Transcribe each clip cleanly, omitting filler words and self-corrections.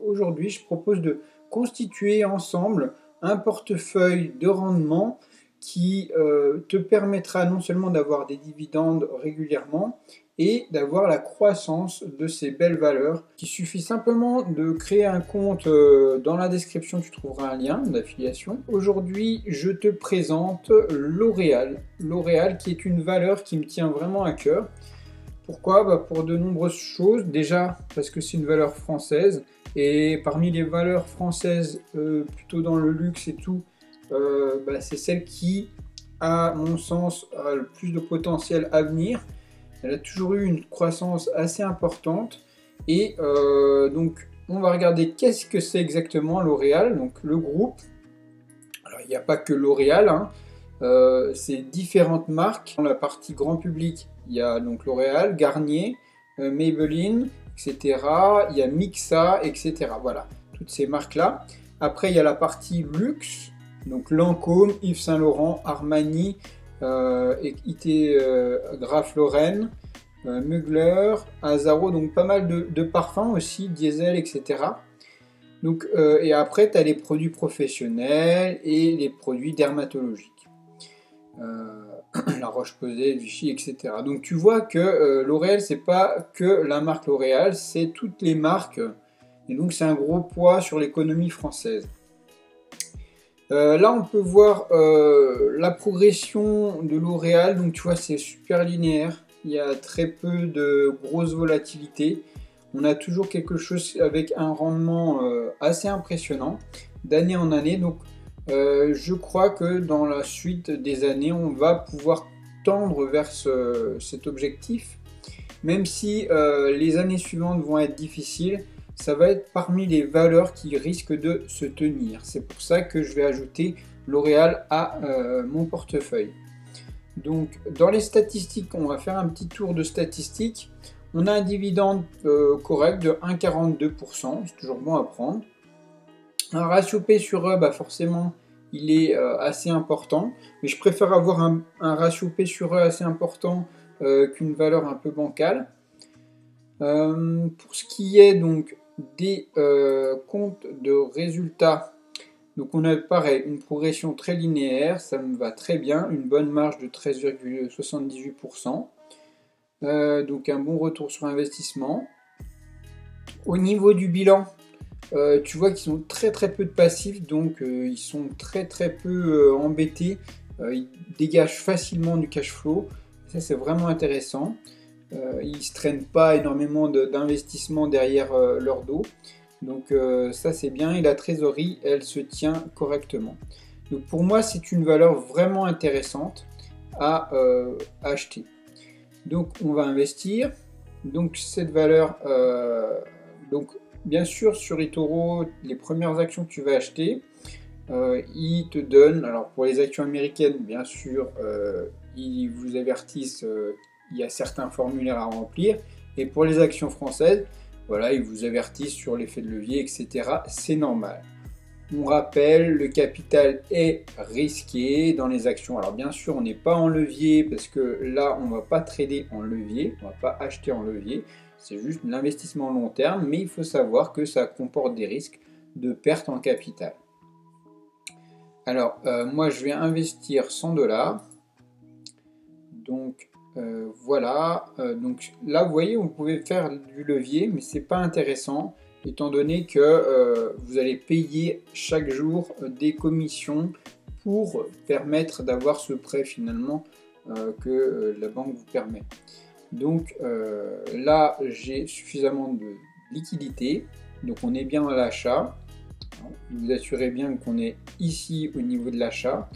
Aujourd'hui, je propose de constituer ensemble un portefeuille de rendement qui te permettra non seulement d'avoir des dividendes régulièrement et d'avoir la croissance de ces belles valeurs. Il suffit simplement de créer un compte. Dans la description, tu trouveras un lien d'affiliation. Aujourd'hui, je te présente L'Oréal. L'Oréal qui est une valeur qui me tient vraiment à cœur. Pourquoi? Pour de nombreuses choses. Déjà parce que c'est une valeur française. Et parmi les valeurs françaises, plutôt dans le luxe et tout, c'est celle qui, à mon sens, a le plus de potentiel à venir. Elle a toujours eu une croissance assez importante. Et donc, on va regarder qu'est-ce que c'est exactement L'Oréal, donc le groupe. Alors, il n'y a pas que L'Oréal, hein. C'est différentes marques. Dans la partie grand public, il y a donc L'Oréal, Garnier, Maybelline, etc. Il y a Mixa, etc. Voilà, toutes ces marques-là. Après, il y a la partie luxe, donc Lancôme, Yves Saint Laurent, Armani, IT Ralph Lauren, Mugler, Azaro, donc pas mal de parfums aussi, Diesel, etc. Donc, et après, tu as les produits professionnels et les produits dermatologiques. La Roche-Posay, Vichy, etc. Donc tu vois que L'Oréal, c'est pas que la marque L'Oréal, c'est toutes les marques. Et donc c'est un gros poids sur l'économie française. Là, on peut voir la progression de L'Oréal. Donc tu vois, c'est super linéaire. Il y a très peu de grosses volatilités. On a toujours quelque chose avec un rendement assez impressionnant d'année en année. Donc je crois que dans la suite des années, on va pouvoir tendre vers cet objectif. Même si les années suivantes vont être difficiles, ça va être parmi les valeurs qui risquent de se tenir. C'est pour ça que je vais ajouter L'Oréal à mon portefeuille. Donc dans les statistiques, on va faire un petit tour de statistiques. On a un dividende correct de 1,42%, c'est toujours bon à prendre. Un ratio P sur E, forcément, il est assez important, mais je préfère avoir un ratio P sur E assez important qu'une valeur un peu bancale. Pour ce qui est donc des comptes de résultats, donc on a pareil, une progression très linéaire, ça me va très bien, une bonne marge de 13,78%, donc un bon retour sur investissement. Au niveau du bilan, tu vois qu'ils ont très peu de passifs, donc ils sont très peu embêtés. Ils dégagent facilement du cash flow. Ça, c'est vraiment intéressant. Ils ne se traînent pas énormément d'investissement derrière leur dos. Donc ça, c'est bien. Et la trésorerie, elle se tient correctement. Donc pour moi, c'est une valeur vraiment intéressante à acheter. Donc on va investir. Donc cette valeur, donc bien sûr, sur eToro, les premières actions que tu vas acheter, ils te donnent, alors pour les actions américaines, bien sûr, ils vous avertissent, il y a certains formulaires à remplir, et pour les actions françaises, voilà, ils vous avertissent sur l'effet de levier, etc. C'est normal. On rappelle, le capital est risqué dans les actions. Alors bien sûr, on n'est pas en levier, parce que là, on ne va pas trader en levier, on ne va pas acheter en levier. C'est juste l'investissement long terme, mais il faut savoir que ça comporte des risques de perte en capital. Alors, moi, je vais investir 100 $. Donc, voilà. Donc là, vous voyez, vous pouvez faire du levier, mais c'est pas intéressant, étant donné que vous allez payer chaque jour des commissions pour permettre d'avoir ce prêt finalement que la banque vous permet. Donc là, j'ai suffisamment de liquidité, donc on est bien à l'achat. Vous assurez bien qu'on est ici au niveau de l'achat.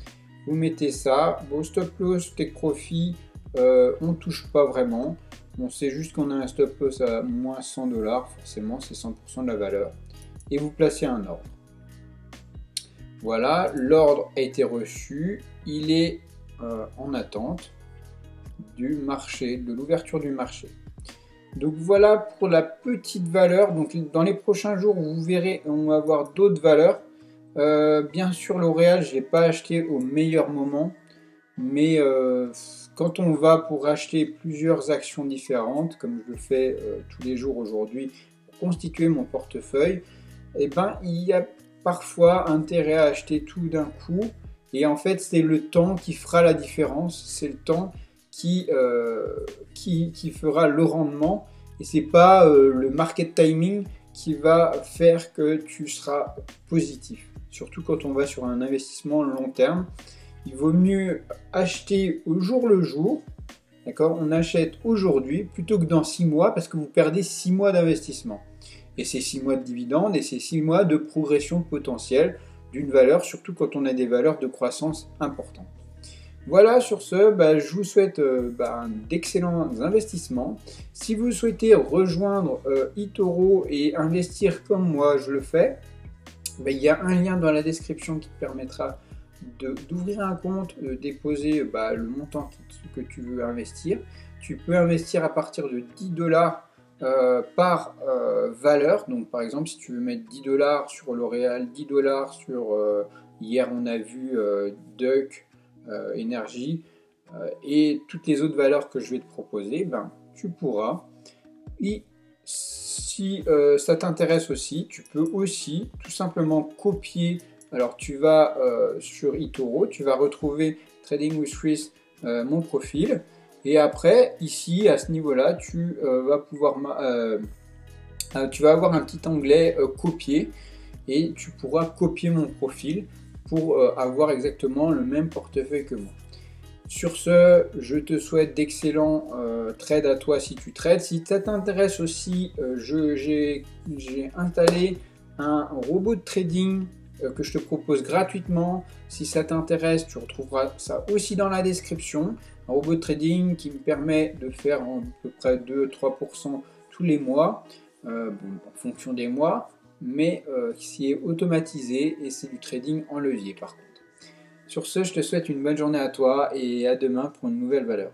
Vous mettez ça, vos stop loss, take profit, on ne touche pas vraiment. On sait juste qu'on a un stop loss à moins 100 $, forcément c'est 100% de la valeur. Et vous placez un ordre. Voilà, l'ordre a été reçu, il est en attente du marché, de l'ouverture du marché. Donc voilà pour la petite valeur. Donc dans les prochains jours, vous verrez, on va avoir d'autres valeurs. Bien sûr, L'Oréal, je ne l'ai pas acheté au meilleur moment, mais quand on va pour acheter plusieurs actions différentes, comme je le fais tous les jours aujourd'hui, pour constituer mon portefeuille, eh ben, il y a parfois intérêt à acheter tout d'un coup. Et en fait, c'est le temps qui fera la différence. C'est le temps qui fera le rendement. Et c'est pas le market timing qui va faire que tu seras positif. Surtout quand on va sur un investissement long terme. Il vaut mieux acheter au jour le jour. D'accord? On achète aujourd'hui plutôt que dans 6 mois parce que vous perdez 6 mois d'investissement. Et c'est 6 mois de dividendes et c'est 6 mois de progression potentielle d'une valeur, surtout quand on a des valeurs de croissance importantes. Voilà, sur ce, je vous souhaite d'excellents investissements. Si vous souhaitez rejoindre eToro et investir comme moi je le fais, il y a un lien dans la description qui te permettra d'ouvrir un compte, de déposer le montant que tu veux investir. Tu peux investir à partir de 10 dollars par valeur. Donc par exemple, si tu veux mettre 10 dollars sur L'Oréal, 10 dollars sur, hier on a vu Duck, Énergie, et toutes les autres valeurs que je vais te proposer, tu pourras. Et si ça t'intéresse aussi, tu peux aussi tout simplement copier. Alors tu vas sur eToro, tu vas retrouver Trading with Chris, mon profil, et après ici à ce niveau-là, tu vas pouvoir tu vas avoir un petit onglet copier et tu pourras copier mon profil pour avoir exactement le même portefeuille que moi. Sur ce, je te souhaite d'excellents trades à toi si tu trades. Si ça t'intéresse aussi, j'ai installé un robot de trading que je te propose gratuitement. Si ça t'intéresse, tu retrouveras ça aussi dans la description. Un robot de trading qui me permet de faire à peu près 2-3% tous les mois, en fonction des mois, mais qui est automatisé et c'est du trading en levier par contre. Sur ce, je te souhaite une bonne journée à toi et à demain pour une nouvelle valeur.